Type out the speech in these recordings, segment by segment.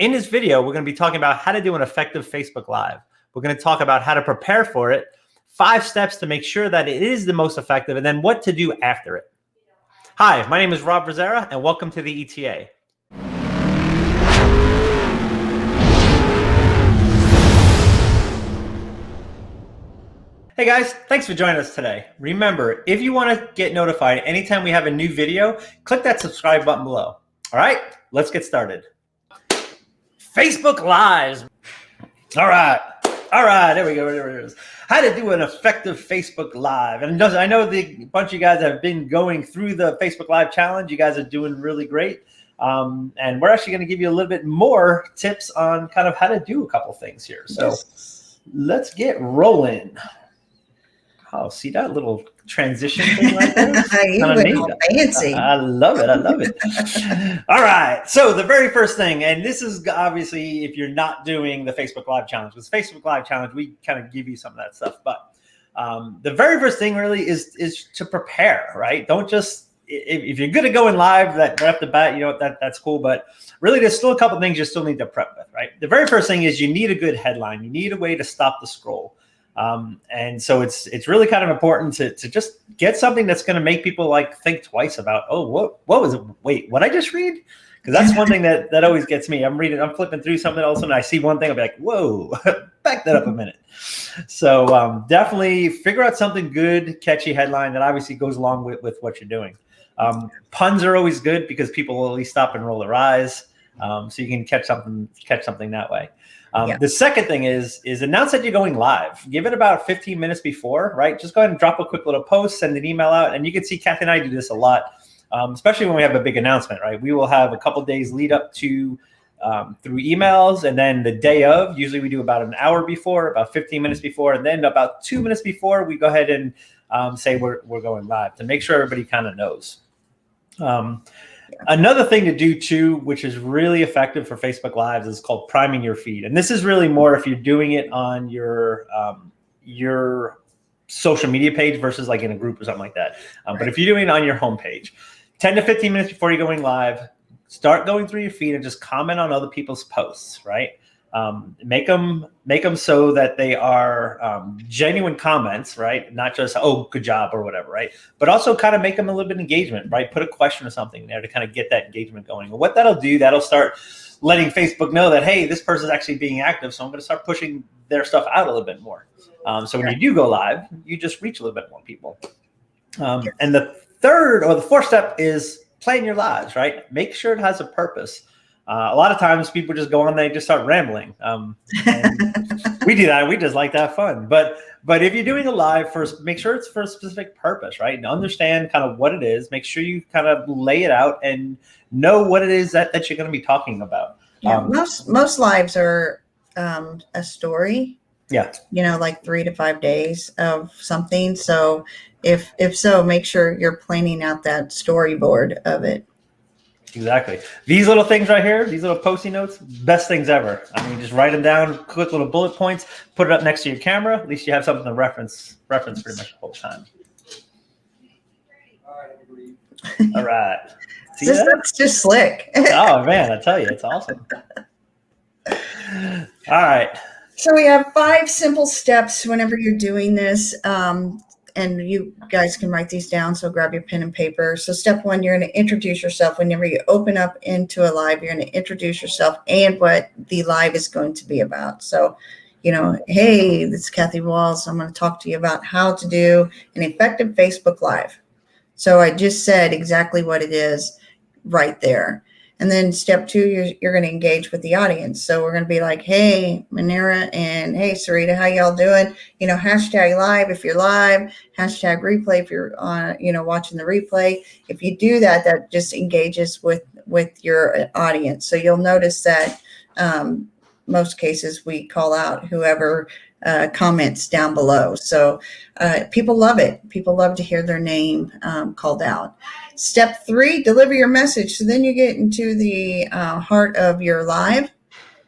In this video, we're going to be talking about how to do an effective Facebook Live. We're going to talk about how to prepare for it, 5 steps to make sure that it is the most effective, and then what to do after it. Hi, my name is Rob Rosera, and welcome to the ETA. Hey guys, thanks for joining us today. Remember, if you want to get notified anytime we have a new video, click that subscribe button below. All right, let's get started. Facebook Lives. All right, there we go. There it is. How to do an effective Facebook Live. And I know a bunch of you guys have been going through the Facebook Live challenge. You guys are doing really great. And we're actually going to give you a little bit more tips on kind of how to do a couple things here. So let's get rolling. Oh, see that little transition thing right there? You went all fancy. I love it. I love it. All right. So the very first thing, and this is obviously if you're not doing the Facebook Live challenge, because Facebook Live challenge, we kind of give you some of that stuff. But the very first thing really is to prepare, right? Don't just, if you're good at going live right off the bat, you know, that's cool. But really, there's still a couple of things you still need to prep with, right? The very first thing is you need a good headline. You need a way to stop the scroll. And so it's really kind of important to just get something that's going to make people like think twice about, oh, what was it? Wait, what I just read? Because that's one thing that always gets me. I'm flipping through something else, and I see one thing, I'll be like, whoa, back that up a minute. So definitely figure out something good, catchy headline that obviously goes along with what you're doing. Puns are always good because people will at least stop and roll their eyes. So you can catch something that way. The second thing is announce that you're going live. Give it about 15 minutes before, right? Just go ahead and drop a quick little post, send an email out. And you can see Kathy and I do this a lot, especially when we have a big announcement, right? We will have a couple days lead up to through emails. And then the day of, usually we do about an hour before, about 15 minutes before. And then about 2 minutes before, we go ahead and say we're going live to make sure everybody kind of knows. Another thing to do too, which is really effective for Facebook Lives, is called priming your feed. And this is really more if you're doing it on your social media page versus like in a group or something like that. But if you're doing it on your homepage, 10 to 15 minutes before you're going live, start going through your feed and just comment on other people's posts, right? Make them so that they are genuine comments, right? Not just, oh, good job or whatever, right? But also kind of make them a little bit of engagement, right? Put a question or something there to kind of get that engagement going. And what that'll do, that'll start letting Facebook know that, hey, this person's actually being active, so I'm going to start pushing their stuff out a little bit more. So when you do go live, you just reach a little bit more people. And the third or the fourth step is plan your lives, right? Make sure it has a purpose. A lot of times people just go on there and just start rambling. And we do that. We just like to have fun. But if you're doing a live, first, make sure it's for a specific purpose, right? And understand kind of what it is. Make sure you kind of lay it out and know what it is that you're going to be talking about. Yeah, most lives are a story. Yeah. You know, like 3 to 5 days of something. So if so, make sure you're planning out that storyboard of it. Exactly. These little things right here, these little Post-it notes, best things ever. I mean, just write them down, quick little bullet points, put it up next to your camera. At least you have something to reference pretty much the whole time. All right. See that? That's just slick. Oh, man, I tell you, it's awesome. All right. So we have 5 simple steps whenever you're doing this. And you guys can write these down. So grab your pen and paper. So step 1, you're going to introduce yourself. Whenever you open up into a live, you're going to introduce yourself and what the live is going to be about. So, you know, hey, this is Kathy Walls. I'm going to talk to you about how to do an effective Facebook Live. So I just said exactly what it is right there. And then step 2, you're going to engage with the audience. So we're going to be like, hey, Manera, and hey, Sarita, how y'all doing? You know, hashtag live if you're live, hashtag replay if you're on, you know, watching the replay. If you do that, that just engages with your audience. So you'll notice that most cases we call out whoever comments down below. So people love it. People love to hear their name called out. Step 3, deliver your message. So then you get into the heart of your live,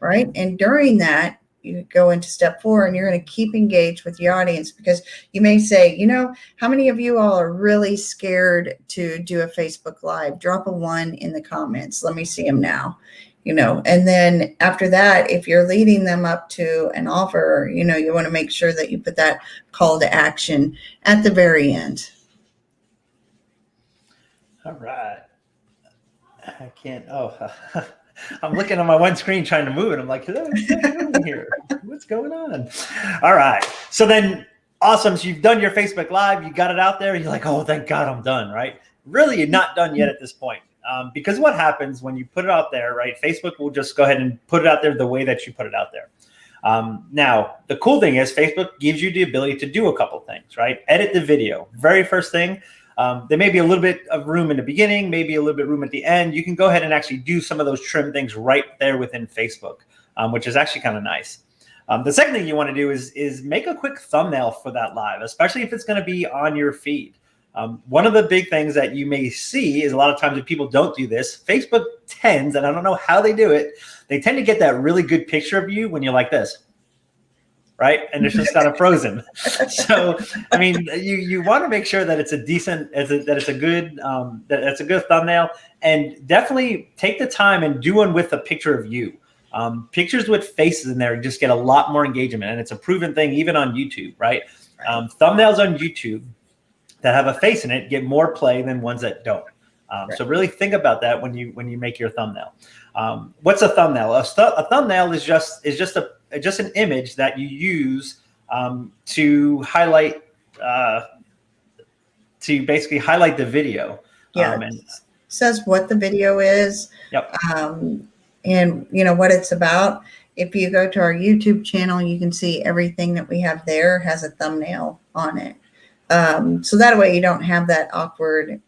right? And during that, you go into step 4 and you're going to keep engaged with your audience, because you may say, you know, how many of you all are really scared to do a Facebook Live? Drop a 1 in the comments. Let me see them now. And then after that, if you're leading them up to an offer, you want to make sure that you put that call to action at the very end. All right. I can't. Oh, I'm looking on my one screen trying to move it. I'm like, what's going on here? What's going on? All right. So then, awesome. So you've done your Facebook Live. You got it out there. You're like, oh, thank God I'm done, right? Really, you're not done yet at this point. Because what happens when you put it out there, right? Facebook will just go ahead and put it out there the way that you put it out there. Now, the cool thing is Facebook gives you the ability to do a couple things, right? Edit the video. Very first thing. There may be a little bit of room in the beginning, maybe a little bit of room at the end. You can go ahead and actually do some of those trim things right there within Facebook, which is actually kind of nice. The second thing you want to do is make a quick thumbnail for that live, especially if it's going to be on your feed. One of the big things that you may see is a lot of times if people don't do this, Facebook tends, and I don't know how they do it, they tend to get that really good picture of you when you're like this. Right. And it's just kind of frozen. So, I mean, you want to make sure that it's a decent, that it's a good thumbnail, and definitely take the time and do one with a picture of you. Pictures with faces in there just get a lot more engagement, and it's a proven thing even on YouTube. Right. Thumbnails on YouTube that have a face in it get more play than ones that don't. So really think about that when you make your thumbnail. What's a thumbnail? A thumbnail is just an image that you use to highlight basically highlight the video. Yeah, and says what the video is. Yep. And what it's about. If you go to our YouTube channel, you can see everything that we have there has a thumbnail on it. So that way you don't have that awkward,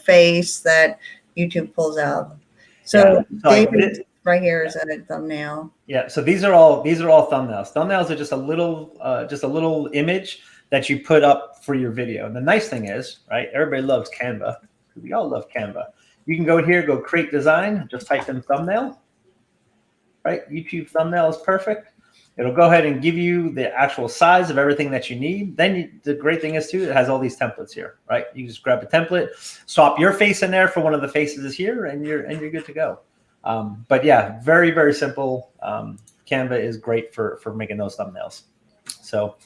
face that YouTube pulls out. So David right here is a thumbnail. Yeah. So these are all thumbnails. Thumbnails are just a little image that you put up for your video. And the nice thing is, right, everybody loves Canva. We all love Canva. You can go here, go create design, just type in thumbnail, right? YouTube thumbnail is perfect. It'll go ahead and give you the actual size of everything that you need. Then the great thing is too, it has all these templates here, right? You just grab a template, swap your face in there for one of the faces here, and you're good to go. But yeah, very, very simple. Canva is great for making those thumbnails. So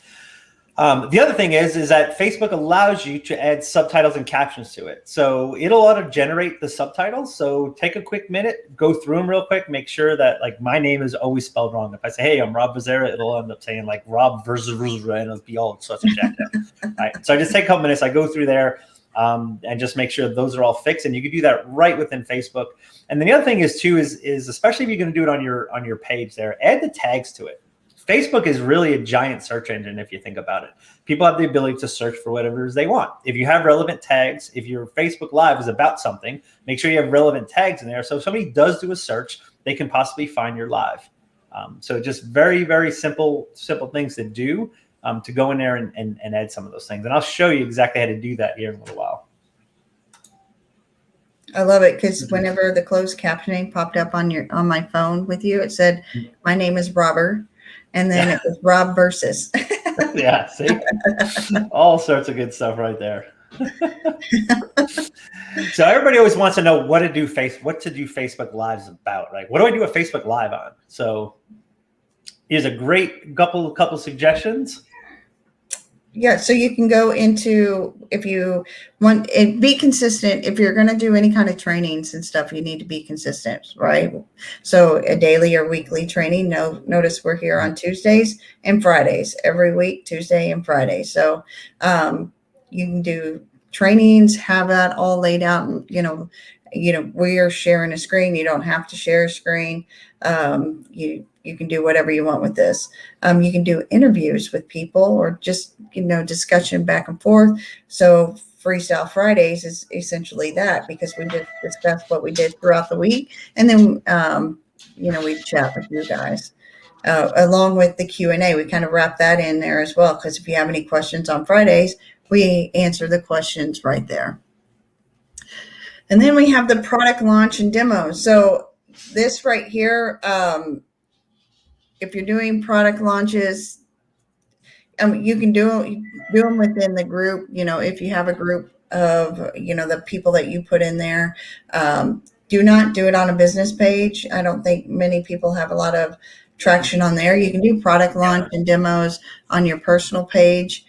the other thing is that Facebook allows you to add subtitles and captions to it. So it'll auto-generate the subtitles. So take a quick minute, go through them real quick, make sure that like my name is always spelled wrong. If I say, hey, I'm Rob Vazera, it'll end up saying like Rob Vazera, and it'll be all such a jacked up. Right. So I just take a couple minutes, I go through there and just make sure those are all fixed. And you can do that right within Facebook. And then the other thing is too, is especially if you're going to do it on your page there, add the tags to it. Facebook is really a giant search engine if you think about it. People have the ability to search for whatever it is they want. If you have relevant tags, if your Facebook Live is about something, make sure you have relevant tags in there. So if somebody does do a search, they can possibly find your live. So just very, very simple things to do to go in there and add some of those things. And I'll show you exactly how to do that here in a little while. I love it because whenever the closed captioning popped up on my phone with you, it said, my name is Robert. And then it was Rob versus. Yeah, see? All sorts of good stuff right there. So everybody always wants to know what to do Facebook Lives about, right? What do I do a Facebook Live on? So here's a great couple suggestions. Yeah, so you can go into, if you want, and be consistent. If you're going to do any kind of trainings and stuff, you need to be consistent, right? So a daily or weekly training. Notice we're here on Tuesdays and Fridays every week, Tuesday and Friday. So you can do trainings, have that all laid out. And, we are sharing a screen. You don't have to share a screen. You can do whatever you want with this. You can do interviews with people or just, discussion back and forth. So Freestyle Fridays is essentially that, because we just discuss what we did throughout the week. And then, we chat with you guys. Along with the Q&A, we kind of wrap that in there as well, because if you have any questions on Fridays, we answer the questions right there. And then we have the product launch and demo. So this right here, if you're doing product launches, you can do them within the group. If you have a group of, the people that you put in there, Do not do it on a business page. I don't think many people have a lot of traction on there. You can do product launch and demos on your personal page.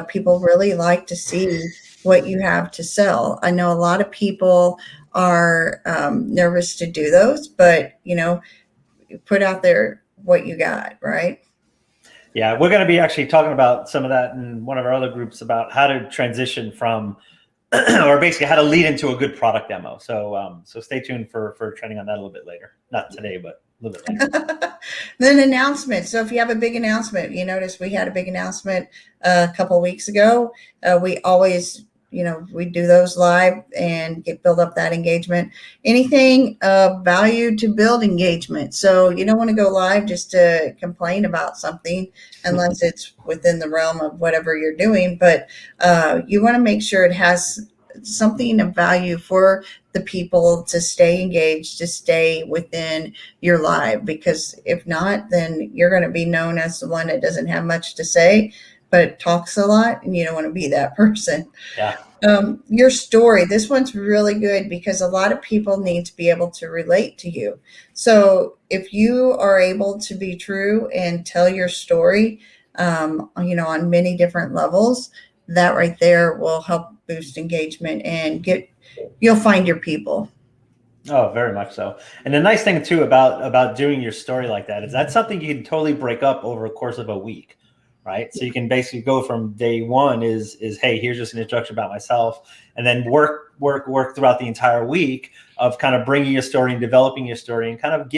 People really like to see what you have to sell. I know a lot of people are nervous to do those, but put out there what you got, right? Yeah, we're going to be actually talking about some of that in one of our other groups about how to transition from, or basically how to lead into a good product demo. So, so stay tuned for training on that a little bit later. Not today, but a little bit later. Then announcements. So if you have a big announcement, you notice we had a big announcement a couple of weeks ago. We always, we do those live and build up that engagement. Anything of value to build engagement. So you don't want to go live just to complain about something unless it's within the realm of whatever you're doing. But you want to make sure it has something of value for the people to stay engaged, to stay within your live, because if not, then you're going to be known as the one that doesn't have much to say, but talks a lot, and you don't want to be that person. Yeah. Your story, this one's really good because a lot of people need to be able to relate to you. So if you are able to be true and tell your story, on many different levels, that right there will help boost engagement and you'll find your people. Oh, very much so. And the nice thing too about doing your story like that is that's something you can totally break up over a course of a week, right? So you can basically go from day one is hey, here's just an introduction about myself, and then work throughout the entire week of kind of bringing your story and developing your story and kind of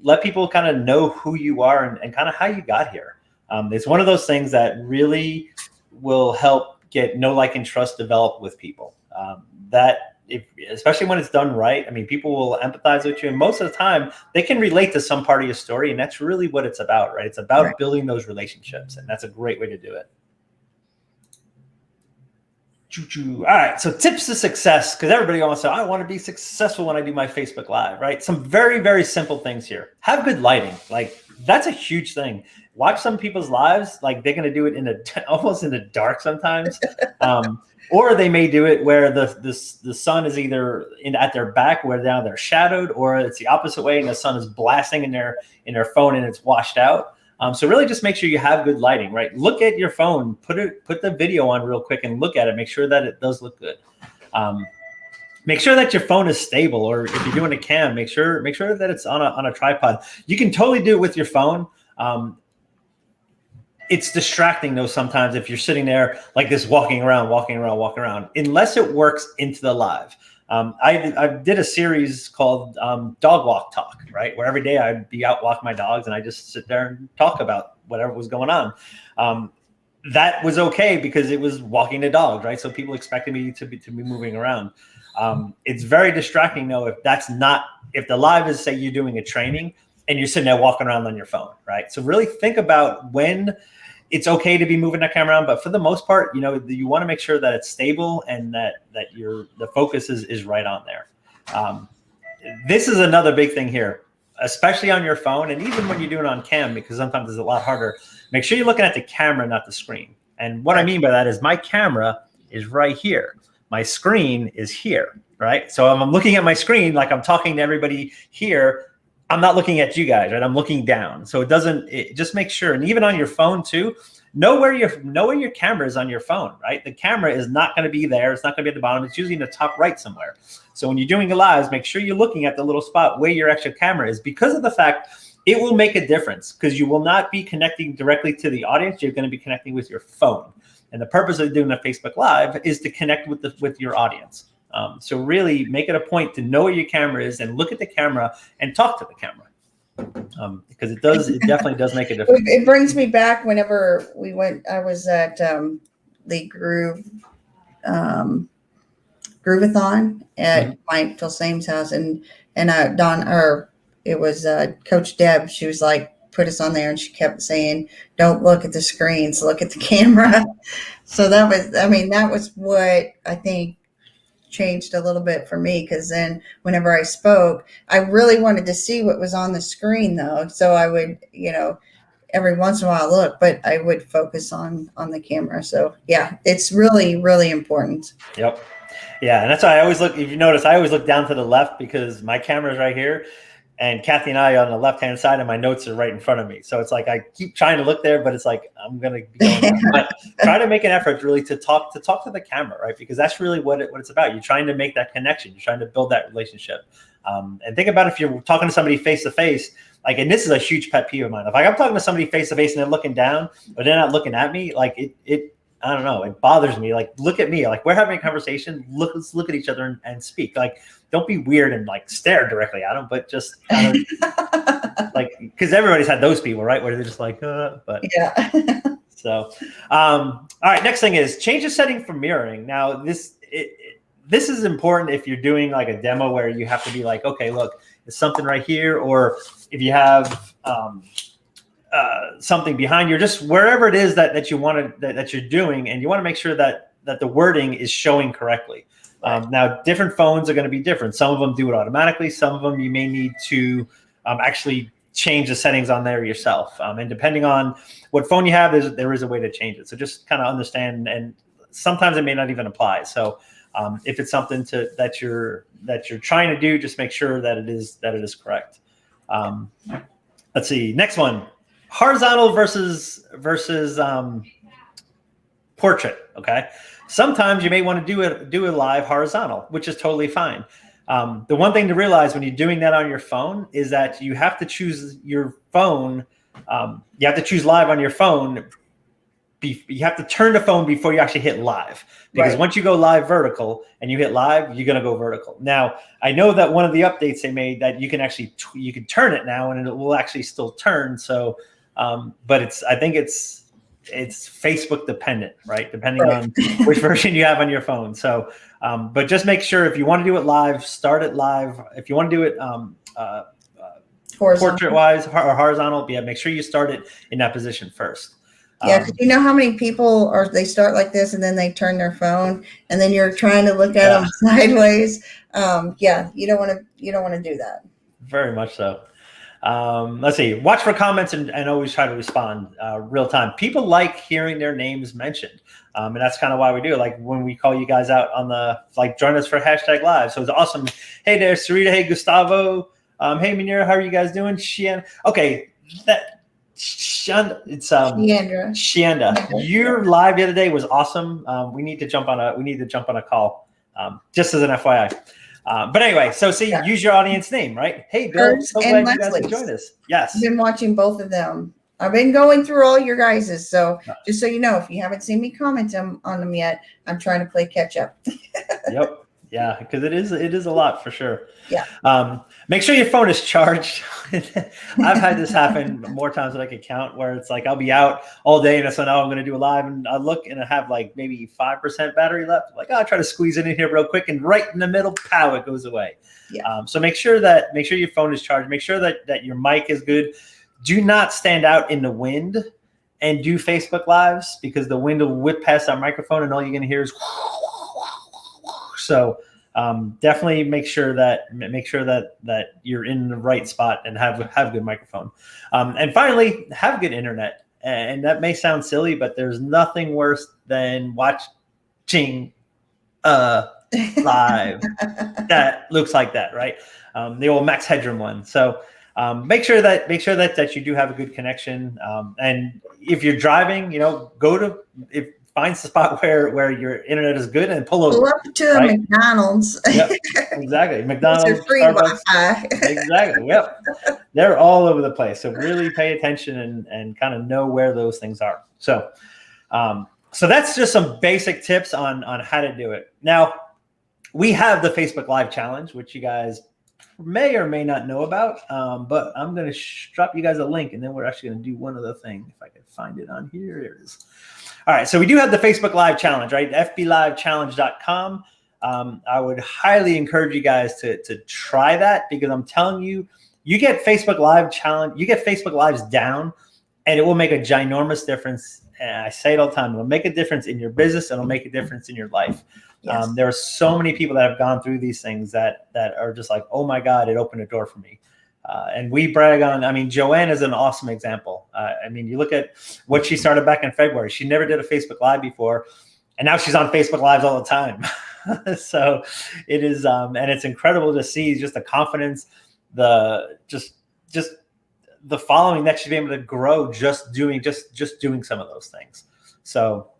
let people kind of know who you are and kind of how you got here. It's one of those things that really will help get know, like, and trust developed with people. Especially when it's done right, I mean, people will empathize with you, and most of the time they can relate to some part of your story, and that's really what it's about, right? It's about building those relationships, and that's a great way to do it. All right, so tips to success, because everybody wants to, I want to be successful when I do my Facebook Live, right? Some very, very simple things here. Have good lighting. Like, that's a huge thing. Watch some people's lives, like they're going to do it almost in the dark sometimes. Or they may do it where the sun is either at their back where now they're shadowed, or it's the opposite way and the sun is blasting in their phone and it's washed out. So really just make sure you have good lighting, right? Look at your phone, put the video on real quick and look at it. Make sure that it does look good. Make sure that your phone is stable, or if you're doing a cam, make sure that it's on a tripod. You can totally do it with your phone. It's distracting though sometimes if you're sitting there like this, walking around, unless it works into the live. I did a series called Dog Walk Talk, right? Where every day I'd be out walking my dogs and I just sit there and talk about whatever was going on. That was okay because it was walking the dogs, right? So people expected me to be moving around. It's very distracting though if the live is, say, you're doing a training and you're sitting there walking around on your phone, right? So really think about when it's okay to be moving that camera around, but for the most part, you want to make sure that it's stable and that the focus is right on there. This is another big thing here, especially on your phone, and even when you're doing it on cam, because sometimes it's a lot harder. Make sure you're looking at the camera, not the screen. And what I mean by that is my camera is right here. My screen is here, right? So I'm looking at my screen like I'm talking to everybody here. I'm not looking at you guys, right? I'm looking down. So just make sure, and even on your phone too, know where your camera is on your phone, right? The camera is not going to be there. It's not going to be at the bottom. It's usually in the top right somewhere. So when you're doing your lives, make sure you're looking at the little spot where your actual camera is, because of the fact it will make a difference, because you will not be connecting directly to the audience. You're going to be connecting with your phone. And the purpose of doing a Facebook Live is to connect with your audience. So really make it a point to know where your camera is and look at the camera and talk to the camera, because it definitely does make a difference. It brings me back whenever I was at the Groovathon at Mike Filsame's house, and it was Coach Deb. She was like, put us on there, and she kept saying, don't look at the screens, look at the camera. So that was what I think changed a little bit for me, because then whenever I spoke, I really wanted to see what was on the screen though. So I would, every once in a while look, but I would focus on the camera. So yeah, it's really, really important. Yep. Yeah, and that's why I always look. If you notice, I always look down to the left because my camera's right here, and Kathy and I on the left-hand side, and my notes are right in front of me. So it's like I keep trying to look there, but it's like I'm gonna be going down. But try to make an effort really to talk to the camera, right? Because that's really what it's about. You're trying to make that connection. You're trying to build that relationship. And think about if you're talking to somebody face to face. Like, and this is a huge pet peeve of mine. If I'm talking to somebody face to face and they're looking down, but they're not looking at me, like it I don't know, it bothers me. Like, look at me. Like, we're having a conversation. Let's look at each other and speak. Like, don't be weird and like stare directly at them, but just kind of like, because everybody's had those people, right? Where they're just like, but Yeah. so, all right. Next thing is change the setting for mirroring. Now, this is important if you're doing like a demo where you have to be like, okay, look, there's something right here, or if you have something behind you, just wherever it is that you want to that you're doing, and you want to make sure that the wording is showing correctly. Now, different phones are going to be different. Some of them do it automatically. Some of them you may need to actually change the settings on there yourself. And depending on what phone you have, there is a way to change it. So just kind of understand, and sometimes it may not even apply. So if it's something that you're trying to do, just make sure that it is correct. Let's see. Next one, horizontal versus portrait. Okay. Sometimes you may want to do it live horizontal, which is totally fine. The one thing to realize when you're doing that on your phone is that you have to choose your phone. You have to choose live on your phone. You have to turn the phone before you actually hit live, because Right. once you go live vertical and you hit live, you're going to go vertical. Now, I know that one of the updates they made that you can actually you can turn it now and it will actually still turn. So, but I think it's Facebook dependent, right? Depending on which version you have on your phone. So, but just make sure if you want to do it live, start it live. If you want to do it portrait wise or horizontal, yeah, make sure you start it in that position first. Yeah, because you know how many people they start like this and then they turn their phone and then you're trying to look at them sideways. Yeah, you don't want to do that. Very much so. Let's see. Watch for comments and always try to respond real time. People like hearing their names mentioned, and that's kind of why we do it. Like when we call you guys out on join us for #live. So it's awesome. Hey there, Sarita. Hey Gustavo. Hey Munira, how are you guys doing? Shian. Okay, Shianda. It's Shianda. Your live the other day was awesome. We need to jump on a call. Just as an FYI. But anyway, so use your audience name, right? Hey, Bill, so glad you guys could join us. Yes. I've been watching both of them. I've been going through all your guys's. So just so you know, if you haven't seen me comment on them yet, I'm trying to play catch up. Yep. Yeah, because it is a lot for sure. Yeah. Make sure your phone is charged. I've had this happen more times than I can count, where it's like I'll be out all day and I said, "Oh, I'm going to do a live," and I look and I have like maybe 5% battery left. Like, I'll try to squeeze it in here real quick, and right in the middle, pow, it goes away. Yeah. So make sure your phone is charged. Make sure that your mic is good. Do not stand out in the wind and do Facebook Lives, because the wind will whip past that microphone and all you're going to hear is. So definitely make sure that you're in the right spot and have good microphone. And finally, have good internet. And that may sound silly, but there's nothing worse than watching live that looks like that, right? The old Max Headroom one. So make sure that you do have a good connection. And if you're driving, find the spot where your internet is good and pull over. Pull up to a McDonald's. Yep, exactly. McDonald's, free Starbucks. Wi-Fi. Exactly. Yep. They're all over the place. So really pay attention and kind of know where those things are. So, so that's just some basic tips on how to do it. Now, we have the Facebook Live Challenge, which you guys may or may not know about, but I'm going to drop you guys a link, and then we're actually going to do one other thing. If I can find it on here, there it is. All right, so we do have the Facebook Live Challenge, right? fblivechallenge.com. I would highly encourage you guys to try that, because I'm telling you, you get Facebook Live Challenge, you get Facebook Lives down, and it will make a ginormous difference. And I say it all the time, it'll make a difference in your business, and it'll make a difference in your life. Yes. There are so many people that have gone through these things that are just like, oh my God, it opened a door for me. And we brag on, Joanne is an awesome example. You look at what she started back in February. She never did a Facebook Live before, and now she's on Facebook Lives all the time. So it is, and it's incredible to see just the confidence, just the following that you've been able to grow just doing some of those things. So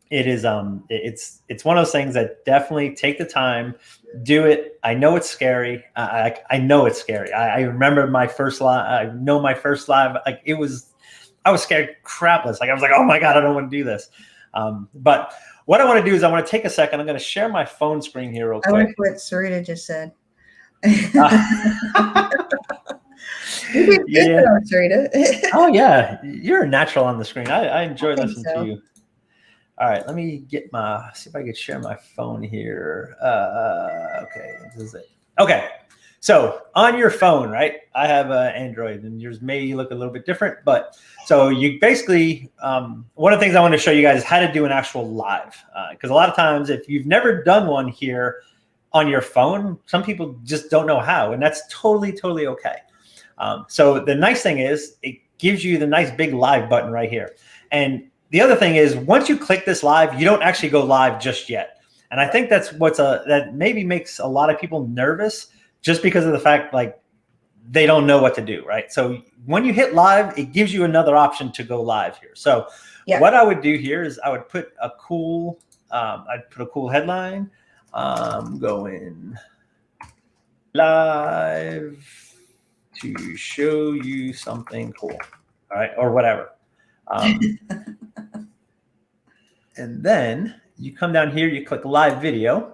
it is, it's one of those things that definitely take the time, do it. I know it's scary. I know it's scary. I remember my first live. I know my first live. Like I was scared crapless. Like I was like, oh my God, I don't want to do this. But what I want to do is I want to take a second. I'm going to share my phone screen here real quick. I like what Sarita just said. Yeah. Sarita. Oh yeah, you're a natural on the screen. I enjoy listening so. to you. All right, let me see if I could share my phone here. Okay, this is it. Okay, so on your phone, right? I have an Android, and yours may look a little bit different, but so you basically, one of the things I want to show you guys is how to do an actual live, because a lot of times if you've never done one here on your phone, some people just don't know how, and that's totally okay. So the nice thing is it gives you the nice big live button right here, and the other thing is, once you click this live, you don't actually go live just yet. And I think that's that maybe makes a lot of people nervous, just because of the fact like they don't know what to do, right? So when you hit live, it gives you another option to go live here. So what I would do here is I would put a cool, I'd put a cool headline. Going live to show you something cool, all right, or whatever. And then you come down here, you click live video.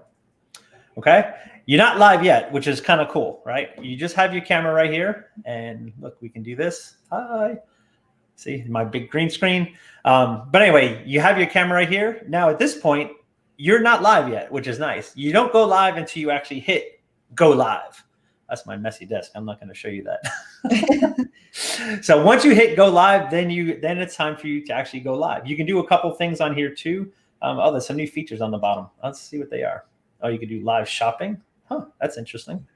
Okay. You're not live yet, which is kind of cool, right? You just have your camera right here, and look, we can do this. Hi. See my big green screen. But anyway, you have your camera right here. Now at this point, you're not live yet, which is nice. You don't go live until you actually hit go live. That's my messy desk. I'm not going to show you that. So once you hit go live, then it's time for you to actually go live. You can do a couple things on here too. Oh, there's some new features on the bottom. Let's see what they are. Oh, you can do live shopping. Huh, that's interesting.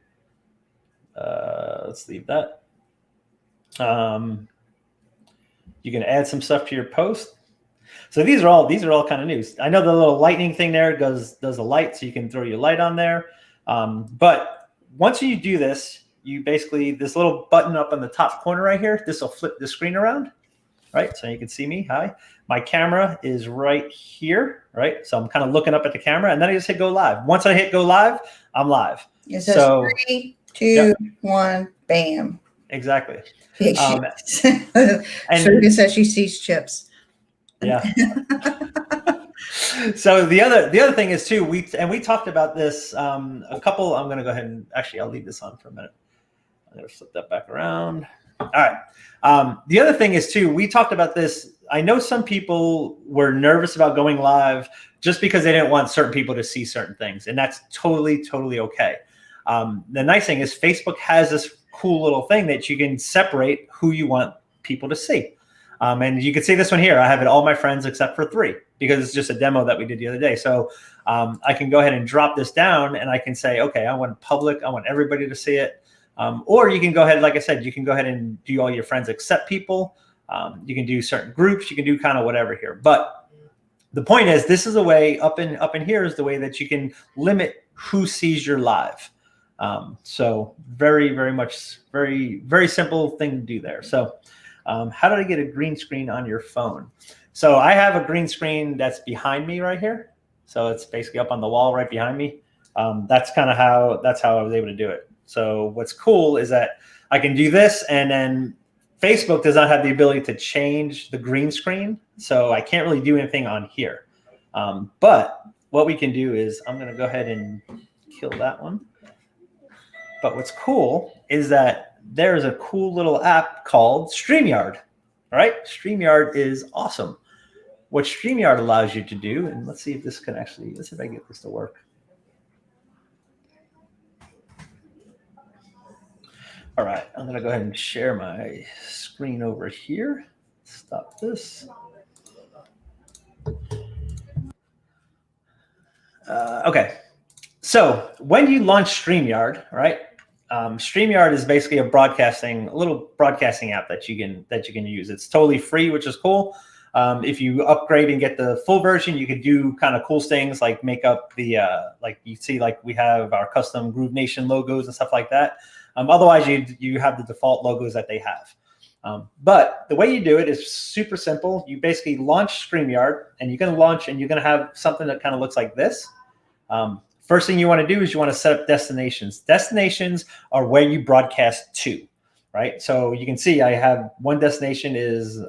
Let's leave that. You can add some stuff to your post. So these are all kind of new. I know the little lightning thing there does a light, so you can throw your light on there. But once you do this, you basically, this little button up on the top corner right here, this will flip the screen around, right? So you can see me. Hi. My camera is right here, right? So I'm kind of looking up at the camera, and then I just hit go live. Once I hit go live, I'm live. It says so, 3, 2, 1, bam. Exactly. And Sarita says she sees chips. Yeah. So the other thing is too, we talked about this a couple. I'm going to go ahead and actually I'll leave this on for a minute. I'm going to flip that back around. All right. The other thing is too, we talked about this. I know some people were nervous about going live just because they didn't want certain people to see certain things, and that's totally okay. The nice thing is Facebook has this cool little thing that you can separate who you want people to see. And you can see this one here. I have it all my friends except for 3 because it's just a demo that we did the other day. So I can go ahead and drop this down, and I can say, okay, I want public. I want everybody to see it. Or you can go ahead, like I said, you can go ahead and do all your friends except people. You can do certain groups. You can do kind of whatever here. But the point is, this is a way up in here is the way that you can limit who sees your live. So very much, very simple thing to do there. So how did I get a green screen on your phone? So I have a green screen that's behind me right here. So it's basically up on the wall right behind me. That's how I was able to do it. So what's cool is that I can do this, and then Facebook does not have the ability to change the green screen. So I can't really do anything on here. But what we can do is I'm going to go ahead and kill that one. But what's cool is that there's a cool little app called StreamYard. All right. StreamYard is awesome. What StreamYard allows you to do, and let's see if this can actually, let's see if I can get this to work. All right. I'm going to go ahead and share my screen over here. Stop this. Okay. So when you launch StreamYard, right? StreamYard is basically a little broadcasting app that you can use. It's totally free, which is cool. If you upgrade and get the full version, you could do kind of cool things like make up the, like you see, like we have our custom Groove Nation logos and stuff like that. Otherwise, you have the default logos that they have. But the way you do it is super simple. You basically launch StreamYard, and you're going to launch, and you're going to have something that kind of looks like this. First thing you want to do is you want to set up destinations. Destinations are where you broadcast to, right? So you can see I have one destination is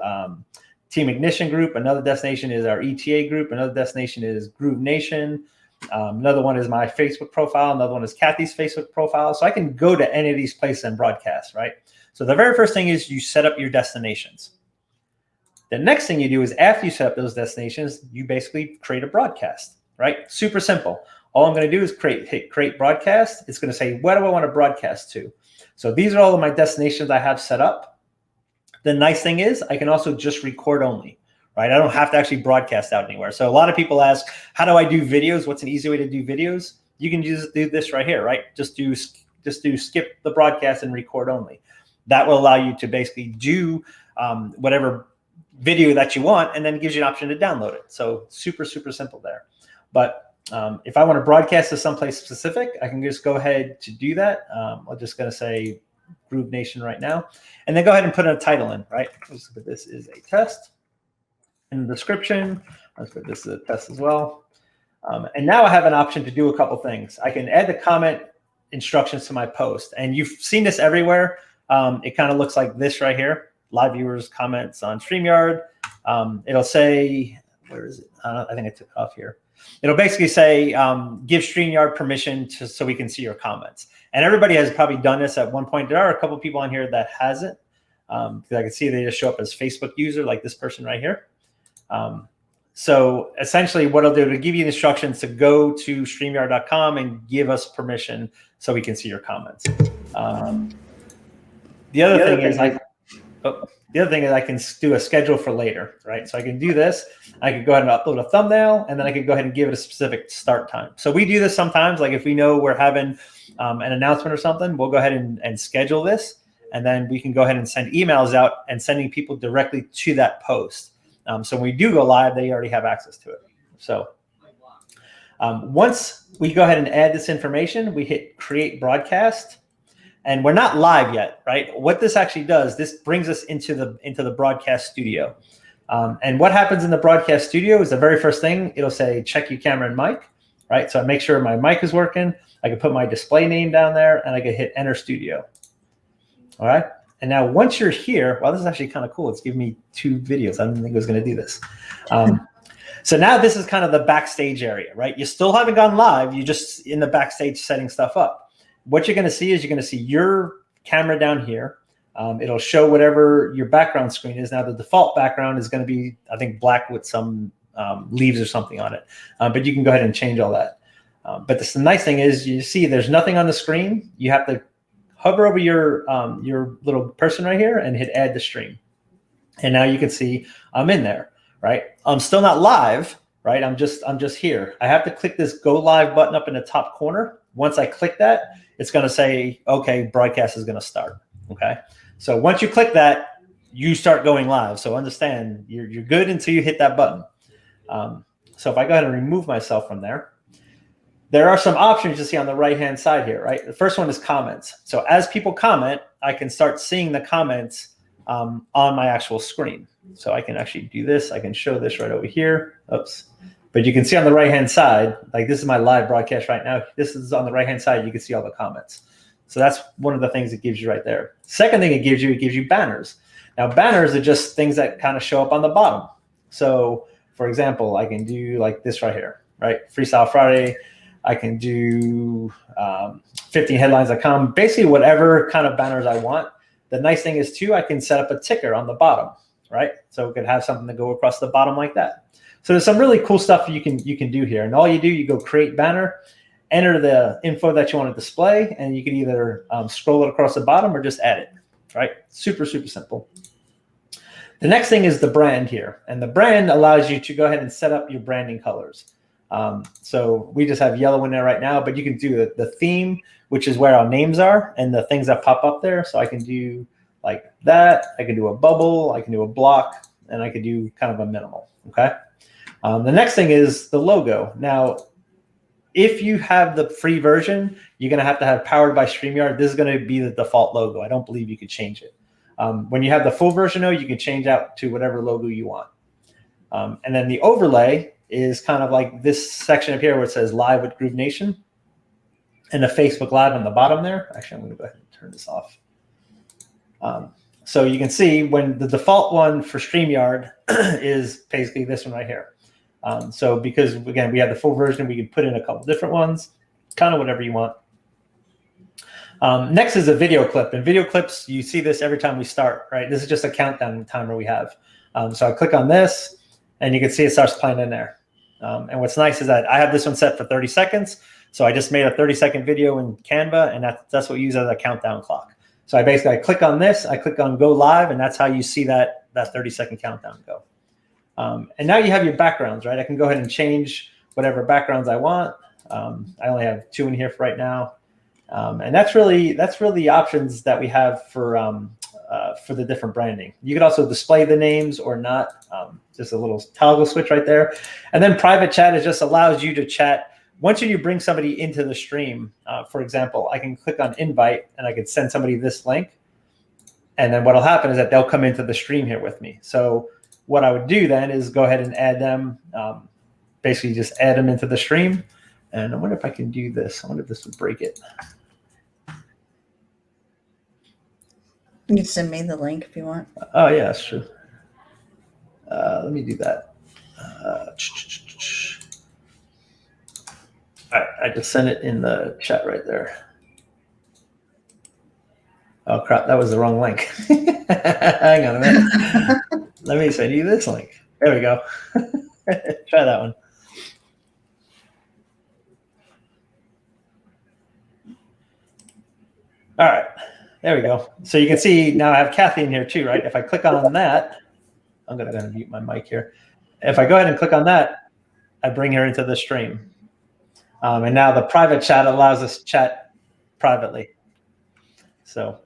Team Ignition Group. Another destination is our ETA group. Another destination is Groove Nation. Another one is my Facebook profile. Another one is Kathy's Facebook profile. So I can go to any of these places and broadcast, right? So the very first thing is you set up your destinations. The next thing you do is after you set up those destinations, you basically create a broadcast, right? Super simple. All I'm going to do is hit create broadcast. It's going to say, what do I want to broadcast to? So these are all of my destinations I have set up. The nice thing is I can also just record only, right? I don't have to actually broadcast out anywhere. So a lot of people ask, how do I do videos? What's an easy way to do videos? You can just do this right here, right? Just do skip the broadcast and record only. That will allow you to basically do whatever video that you want, and then it gives you an option to download it. So super, super simple there. But if I want to broadcast to someplace specific, I can just go ahead to do that. I'm just going to say Groove Nation right now, and then go ahead and put a title in, right? This is a test. In the description, let's put this is a test as well. And now I have an option to do a couple things. I can add the comment instructions to my post, and you've seen this everywhere. It kind of looks like this right here. Live viewers comments on StreamYard. It'll say, where is it? I think I took it off here. It'll basically say, give StreamYard permission so we can see your comments. And everybody has probably done this at one point. There are a couple of people on here that hasn't. Because I can see they just show up as Facebook user, like this person right here. So essentially what I'll do to give you the instructions to go to StreamYard.com and give us permission so we can see your comments. The other thing is I can do a schedule for later, right? So I can do this. I can go ahead and upload a thumbnail, and then I can go ahead and give it a specific start time. So we do this sometimes, like if we know we're having an announcement or something, we'll go ahead and schedule this, and then we can go ahead and send emails out and sending people directly to that post. So when we do go live, they already have access to it. So once we go ahead and add this information, we hit create broadcast. And we're not live yet, right? What this actually does, this brings us into the broadcast studio. And what happens in the broadcast studio is the very first thing, it'll say, check your camera and mic, right? So I make sure my mic is working. I can put my display name down there, and I can hit enter studio. All right. And now once you're here, well, this is actually kind of cool. It's giving me 2 videos. I didn't think it was going to do this. So now this is kind of the backstage area, right? You still haven't gone live. You're just in the backstage setting stuff up. What you're going to see is you're going to see your camera down here. It'll show whatever your background screen is. Now, the default background is going to be, I think, black with some leaves or something on it. But you can go ahead and change all that. But the nice thing is you see there's nothing on the screen. You have to hover over your little person right here and hit add to stream. And now you can see I'm in there, right? I'm still not live, right? I'm just here. I have to click this go live button up in the top corner. Once I click that, it's going to say, okay, broadcast is going to start. Okay. So once you click that, you start going live. So understand you're good until you hit that button. So if I go ahead and remove myself from there, there are some options you see on the right-hand side here, right? The first one is comments. So as people comment, I can start seeing the comments on my actual screen. So I can actually do this. I can show this right over here. Oops. But you can see on the right-hand side, like this is my live broadcast right now. This is on the right-hand side. You can see all the comments. So that's one of the things it gives you right there. Second thing it gives you banners. Now, banners are just things that kind of show up on the bottom. So, for example, I can do like this right here, right? Freestyle Friday. I can do 15headlines.com, basically whatever kind of banners I want. The nice thing is, too, I can set up a ticker on the bottom, right? So it could have something to go across the bottom like that. So there's some really cool stuff you can do here. And all you do, you go create banner, enter the info that you want to display, and you can either scroll it across the bottom or just add it, right? Super, super simple. The next thing is the brand here. And the brand allows you to go ahead and set up your branding colors. So we just have yellow in there right now, but you can do the theme, which is where our names are and the things that pop up there. So I can do like that. I can do a bubble. I can do a block. and I could do kind of a minimal. Okay. The next thing is the logo. Now, if you have the free version, you're going to have powered by StreamYard. This is going to be the default logo. I don't believe you could change it. When you have the full version, though, you can change out to whatever logo you want. And then the overlay is kind of like this section up here where it says Live with Groove Nation and the Facebook Live on the bottom there. Actually, I'm going to go ahead and turn this off. So you can see when the default one for StreamYard is basically this one right here. So because, again, we have the full version, we can put in a couple different ones, kind of whatever you want. Next is a video clip. And video clips, you see this every time we start, right? This is just a countdown timer we have. So I click on this, and you can see it starts playing in there. And what's nice is that I have this one set for 30 seconds. So I just made a 30-second video in Canva, and that's what we use as a countdown clock. So I click on this, I click on Go Live, and that's how you see that 30-second countdown go. And now you have your backgrounds, right? I can go ahead and change whatever backgrounds I want. I only have 2 in here for right now. And that's really the options that we have for the different branding. You could also display the names or not, just a little toggle switch right there. And then private chat, it just allows you to chat. Once you bring somebody into the stream, for example, I can click on invite and I could send somebody this link. And then what'll happen is that they'll come into the stream here with me. So what I would do then is go ahead and add them, basically just add them into the stream. And I wonder if I can do this. I wonder if this would break it. You can send me the link if you want. Oh, yeah, that's true. Let me do that. All right, I just sent it in the chat right there. Oh, crap, that was the wrong link. Hang on a minute. Let me send you this link. There we go. Try that one. All right, there we go. So you can see now I have Kathy in here too, right? If I click on that, I'm going to mute my mic here. If I go ahead and click on that, I bring her into the stream. And now the private chat allows us to chat privately. So,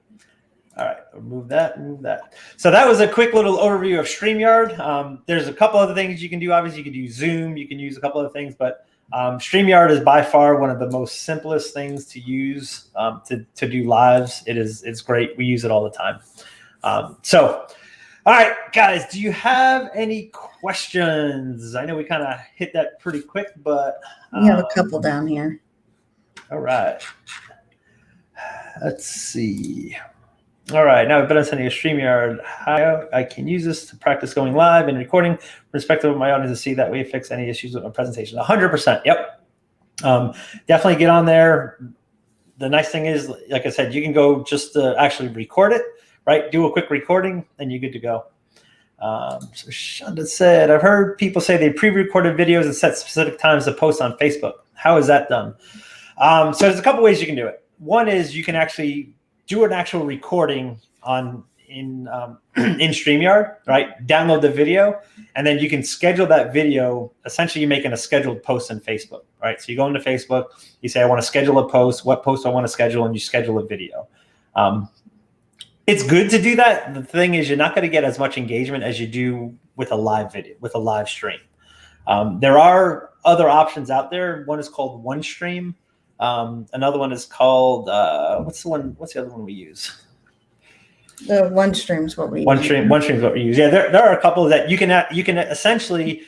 all right, remove that. So that was a quick little overview of StreamYard. There's a couple other things you can do. Obviously, you can do Zoom. You can use a couple other things, but StreamYard is by far one of the most simplest things to use to do lives. It's great. We use it all the time. All right, guys, do you have any questions? I know we kind of hit that pretty quick, but we have a couple down here. All right. Let's see. All right, now I've been sending a StreamYard. How I can use this to practice going live and recording, perspective of my audience to see that we fix any issues with my presentation. 100%. Yep. Definitely get on there. The nice thing is, like I said, you can go just to actually record it, right? Do a quick recording, and you're good to go. So Shonda said, I've heard people say they pre-recorded videos and set specific times to post on Facebook. How is that done? So there's a couple ways you can do it. One is you can actually do an actual recording in StreamYard, right? Download the video, and then you can schedule that video. Essentially, you're making a scheduled post on Facebook, right? So you go into Facebook, you say, I want to schedule a post. What post I want to schedule, and you schedule a video. It's good to do that. The thing is, you're not going to get as much engagement as you do with a live video, with a live stream. There are other options out there. One is called OneStream. Another one is called what's the other one we use? The OneStream is what we use. OneStream is what we use. Yeah, there are a couple that you can essentially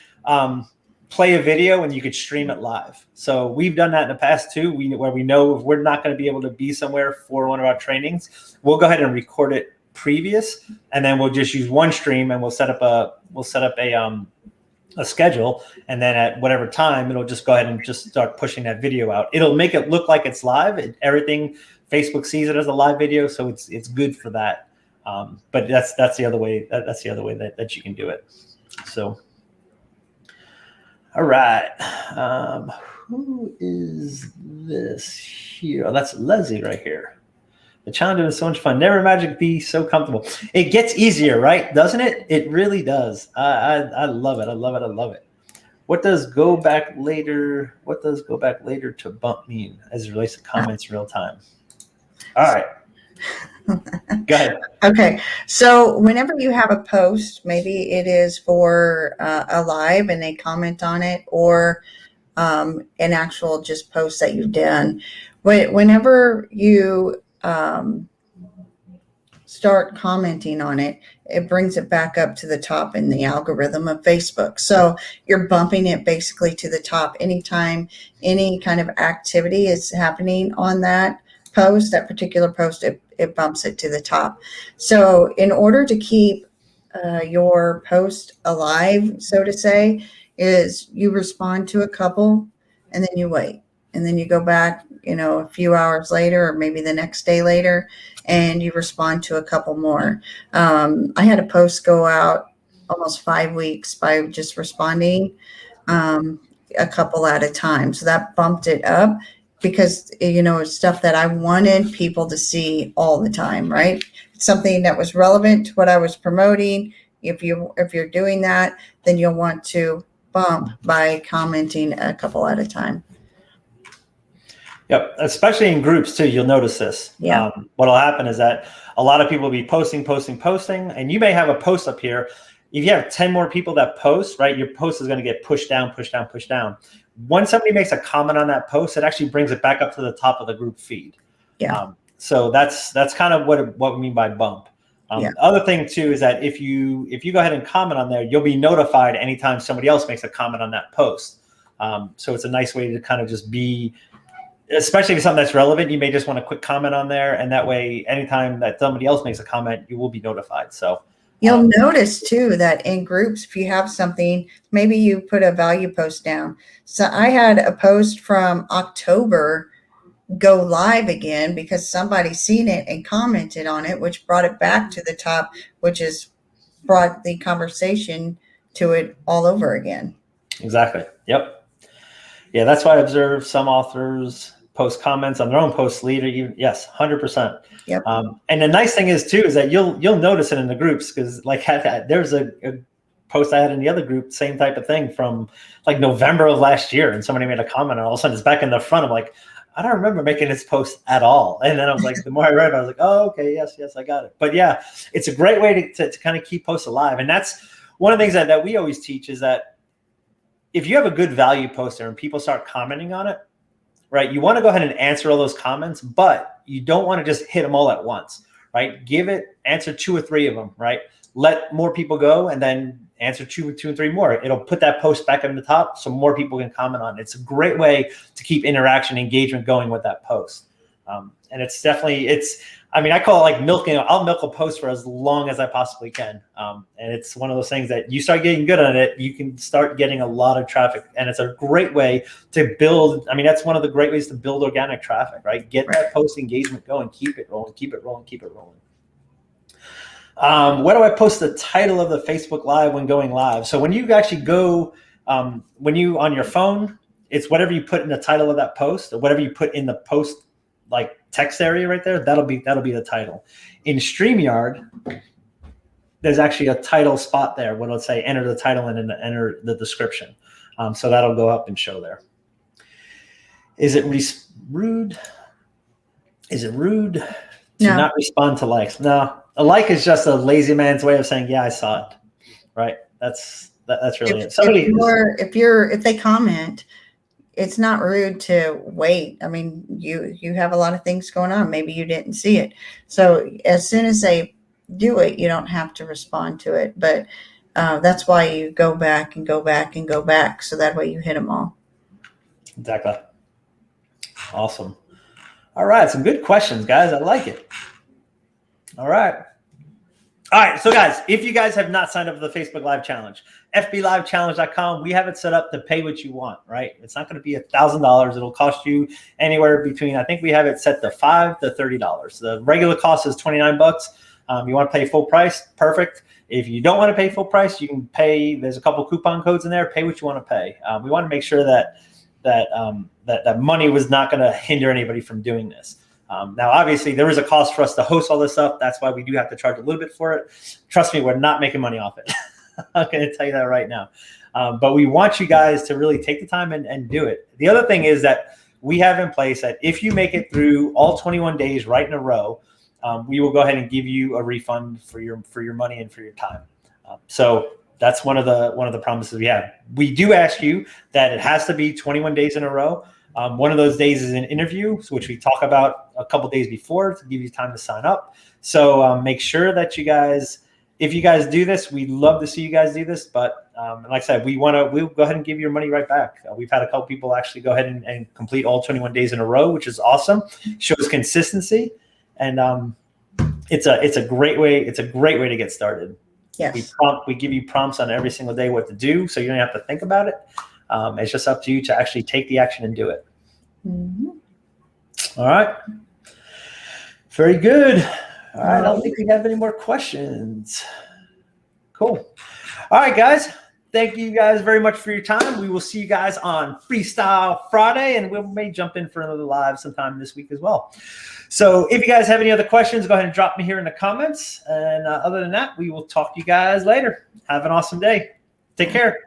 play a video and you could stream it live. So we've done that in the past too. Where we know if we're not going to be able to be somewhere for one of our trainings, we'll go ahead and record it previous, and then we'll just use OneStream and we'll set up a schedule, and then at whatever time it'll just go ahead and just start pushing that video out. It'll make it look like it's live. Everything Facebook sees it as a live video, so it's good for that. But that's the other way. That's the other way that you can do it. So, all right. Who is this here? Oh, that's Leslie right here. The challenge is so much fun. Never imagined it'd be so comfortable. It gets easier, right? Doesn't it? It really does. I love it. I love it. I love it. What does go back later? What does go back later to bump mean as it relates to comments in real time? All right. Go ahead. Okay. So whenever you have a post, maybe it is for a live and they comment on it, or an actual just post that you've done. Whenever you start commenting on it, it brings it back up to the top in the algorithm of Facebook. So you're bumping it basically to the top anytime any kind of activity is happening on that post, that particular post, it bumps it to the top. So in order to keep your post alive, so to say, is you respond to a couple and then you wait. And then you go back, a few hours later or maybe the next day later, and you respond to a couple more. I had a post go out almost 5 weeks by just responding a couple at a time. So that bumped it up because, it's stuff that I wanted people to see all the time, right? Something that was relevant to what I was promoting. If you're doing that, then you'll want to bump by commenting a couple at a time. Yep, especially in groups too. You'll notice this. Yeah. What'll happen is that a lot of people will be posting, and you may have a post up here. If you have 10 more people that post, right, your post is going to get pushed down. When somebody makes a comment on that post, it actually brings it back up to the top of the group feed. Yeah. So that's kind of what we mean by bump. The other thing too is that if you go ahead and comment on there, you'll be notified anytime somebody else makes a comment on that post. So it's a nice way to kind of just be, especially if it's something that's relevant, you may just want a quick comment on there, and that way anytime that somebody else makes a comment, you will be notified. So you'll notice too that in groups, if you have something, maybe you put a value post down. So I had a post from October go live again because somebody seen it and commented on it, which brought it back to the top, which is brought the conversation to it all over again. Exactly. Yep. Yeah, that's why I observe some authors post comments on their own posts later. Yes, 100%. Yep. And the nice thing is too is that you'll notice it in the groups, because there's a post I had in the other group, same type of thing from like November of last year, and somebody made a comment, and all of a sudden it's back in the front. I'm like, I don't remember making this post at all. And then I was like, the more I read it, I was like, oh, okay, yes, I got it. But yeah, it's a great way to kind of keep posts alive. And that's one of the things that we always teach is that if you have a good value poster and people start commenting on it, right, you want to go ahead and answer all those comments, but you don't want to just hit them all at once, right? Answer 2 or 3 of them, right? Let more people go and then answer 2 and 3 more. It'll put that post back on the top so more people can comment on it. It's a great way to keep interaction, engagement going with that post. And it's definitely, I call it like milking. I'll milk a post for as long as I possibly can. And it's one of those things that you start getting good at it, you can start getting a lot of traffic. And it's a great way to build. That's one of the great ways to build organic traffic, right? Get that post engagement going, keep it rolling. Where do I post the title of the Facebook Live when going live? So when you actually go, when you on your phone, it's whatever you put in the title of that post, or whatever you put in the post like text area right there, that'll be the title. In StreamYard, there's actually a title spot there where it'll say enter the title and then enter the description. So that'll go up and show there. Is it rude? Is it rude to not respond to likes? No, a like is just a lazy man's way of saying, yeah, I saw it. Right? That's really it. If they comment, it's not rude to wait. You have a lot of things going on. Maybe you didn't see it. So as soon as they do it, you don't have to respond to it. But that's why you go back and go back and go back. So that way you hit them all. Exactly. Awesome. All right. Some good questions, guys. I like it. All right. So guys, if you guys have not signed up for the Facebook Live Challenge, fblivechallenge.com, we have it set up to pay what you want, right? It's not going to be $1,000. It'll cost you anywhere between, I think we have it set to $5 to $30. The regular cost is $29. You want to pay full price? Perfect. If you don't want to pay full price, you can pay. There's a couple coupon codes in there. Pay what you want to pay. We want to make sure that money was not going to hinder anybody from doing this. Now, obviously, there is a cost for us to host all this stuff. That's why we do have to charge a little bit for it. Trust me, we're not making money off it. I'm going to tell you that right now. But we want you guys to really take the time and do it. The other thing is that we have in place that if you make it through all 21 days right in a row, we will go ahead and give you a refund for your money and for your time. So that's one of the promises we have. We do ask you that it has to be 21 days in a row. One of those days is an interview, which we talk about a couple days before to give you time to sign up. So make sure that you guys, if you guys do this, we'd love to see you guys do this. But like I said, we'll go ahead and give your money right back. We've had a couple people actually go ahead and complete all 21 days in a row, which is awesome. Shows consistency, and it's a great way. It's a great way to get started. Yes. We give you prompts on every single day what to do, so you don't have to think about it. It's just up to you to actually take the action and do it. Mm-hmm. All right. Very good. All right. I don't think we have any more questions. Cool. All right, guys. Thank you guys very much for your time. We will see you guys on Freestyle Friday, and we may jump in for another live sometime this week as well. So if you guys have any other questions, go ahead and drop me here in the comments. And other than that, we will talk to you guys later. Have an awesome day. Take care.